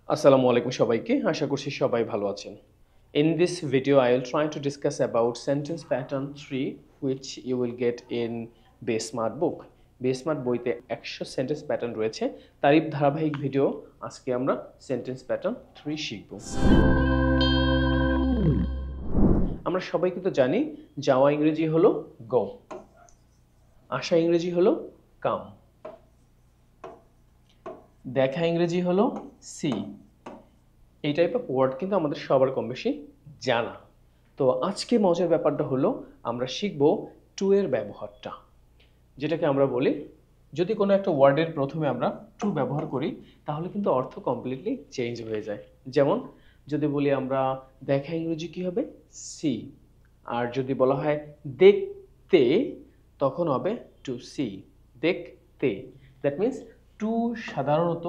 আসসালামু আলাইকুম সবাইকে আশা করছি সবাই ভালো আছেন In this video I will try to discuss about sentence pattern 3 which you will get in BaseSmart book BaseSmart বইতে 100 সেন্টেন্স প্যাটার্ন রয়েছে তারই ধারাবাহিক ভিডিও আজকে আমরা সেন্টেন্স প্যাটার্ন 3 শিখব আমরা সবাই কিন্তু জানি যাওয়া ইংরেজি হলো go আসা ইংরেজি হলো come দেখা ইংরেজি হলো see এই টাইপ অফ ওয়ার্ড কিন্তু আমাদের সবার কম বেশি জানা তো আজকে মজার ব্যাপারটা হলো আমরা শিখব টু এর ব্যবহারটা যেটাকে আমরা বলি যদি কোনো একটা ওয়ার্ডের প্রথমে আমরা টু ব্যবহার করি তাহলে কিন্তু অর্থ কমপ্লিটলি চেঞ্জ হয়ে যায় যেমন যদি বলি আমরা দেখা ইংরেজি কি হবে সি আর যদি বলা হয় দেখতে তখন হবে টু সি দেখতে দ্যাট মিন্স টু সাধারণত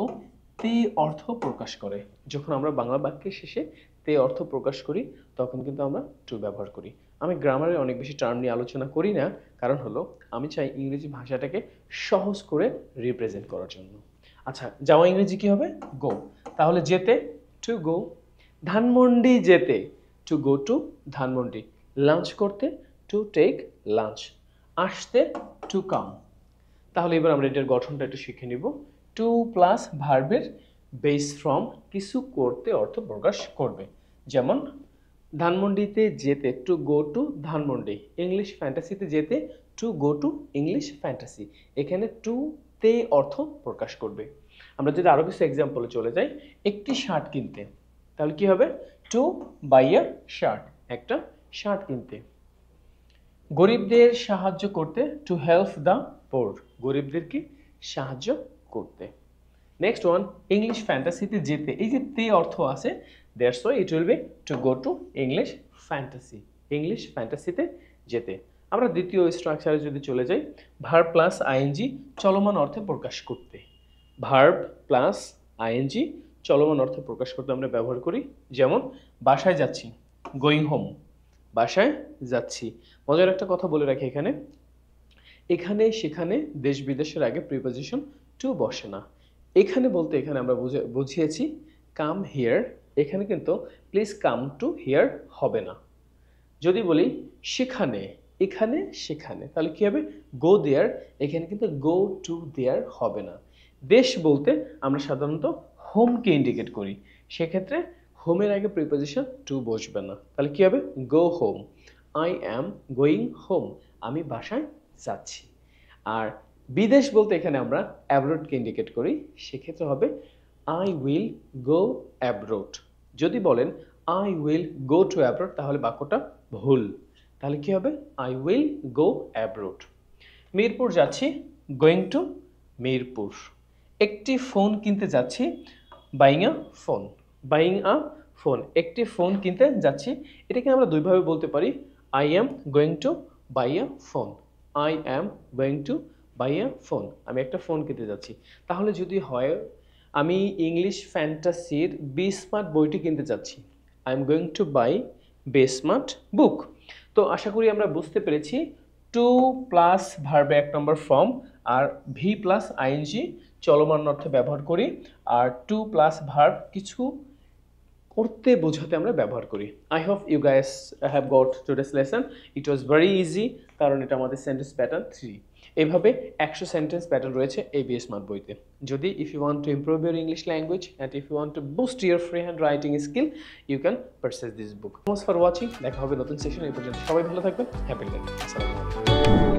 তে অর্থ প্রকাশ করে যখন আমরা বাংলা বাক্যের শেষে তে অর্থ প্রকাশ করি তখন কিন্তু আমরা টু ব্যবহার করি আমি গ্রামারে অনেক বেশি টার্ম নিয়ে আলোচনা করি না কারণ হলো আমি চাই ইংরেজি ভাষাটাকে সহজ করে রিপ্রেজেন্ট করার জন্য আচ্ছা যাওয়া ইংরেজি কি হবে গো তাহলে যেতে টু গো ধানমন্ডি যেতে to go to Dhanmondi lunch করতে টু টেক লাঞ্চ আসতে টু কাম তাহলে এবার আমরা এটার গঠনটা একটু শিখে নিব টু প্লাস ভার্বের বেস ফ্রম কিছু করতে অর্থ প্রকাশ করবে যেমন ধানমন্ডিতে যেতে to go to Dhanmondi English ফ্যান্টাসিতে যেতে to go to English Fantasy এখানে টু তে অর্থ প্রকাশ করবে আমরা যদি আরও কিছু এক্সাম্পলে চলে যাই একটি শার্ট কিনতে তাহলে কি হবে টু বাই আ শার্ট একটা শার্ট কিনতে গরিবদের সাহায্য করতে টু হেল্প দ্য পোর গরিবদেরকে সাহায্য করতে নেক্সট ওয়ান ইংলিশ ফ্যান্টাসিতে যেতে এই যে তে অর্থ আছে that's why it will be to go to English Fantasy English ফ্যান্টাসিতে যেতে আমরা দ্বিতীয় স্ট্রাকচারে যদি চলে যাই ভার্ব প্লাস আইএনজি চলমান অর্থে প্রকাশ করতে ভার্ব প্লাস আইএনজি চলমান অর্থে প্রকাশ করতে আমরা ব্যবহার করি যেমন বাসায় যাচ্ছি গোয়িং হোম বাসায় যাচ্ছি মজার একটা কথা বলে রাখি এখানে এখানে সেখানে দেশ বিদেশের আগে প্রিপোজিশন টু বসে না এখানে বলতে এখানে আমরা বুঝিয়েছি কাম হিয়ার এখানে কিন্তু প্লিজ কাম টু হিয়ার হবে না যদি বলি সেখানে এখানে সেখানে তাহলে কি হবে গো দেয়ার এখানে কিন্তু গো টু দেয়ার হবে না দেশ বলতে আমরা সাধারণত হোমকে ইন্ডিকেট করি সেক্ষেত্রে হোমের আগে প্রিপোজিশন টু বসবে না তাহলে কি হবে go home I am going home আমি বাসায় যাচ্ছি আর বিদেশ বলতে এখানে আমরা অ্যাব্রোডকে ইন্ডিকেট করি সেক্ষেত্রে হবে আই উইল গো অ্যাব্রোড যদি বলেন I will go to abroad তাহলে বাক্যটা ভুল তাহলে কি হবে I will go abroad Mirpur যাচ্ছি গোয়িং টু মিরপুর একটি ফোন কিনতে যাচ্ছি buying a phone buying a phone একটি ফোন কিনতে যাচ্ছি এটাকে আমরা দুইভাবে বলতে পারি I am going to buy a phone I am going to buy a phone আমি একটা ফোন কিনতে যাচ্ছি তাহলে যদি হয় আমি ইংলিশ ফ্যান্টাসির BaseSmart বইটি কিনতে যাচ্ছি I am going to buy BaseSmart book তো আশা করি আমরা বুঝতে পেরেছি টু প্লাস ভার্বে এক নম্বর ফর্ম আর ভি প্লাস আইএনজি চলমান অর্থে ব্যবহার করি আর টু প্লাস ভার্ব কিছু করতে বোঝাতে আমরা ব্যবহার করি I hope you guys have got today's lesson it was very easy কারণ এটা আমাদের সেন্টেন্স প্যাটার্ন 3 এইভাবে 100 সেন্টেন্স প্যাটার্ন রয়েছে এই BaseSmart বইতে যদি if you want to improve your English language and if you want to boost your free handwriting skill you can purchase this book thanks for watching দেখা হবে নতুন session এই পর্যন্ত সবাই ভালো থাকবেন হ্যাপি লাইফ আসসালামু আলাইকুম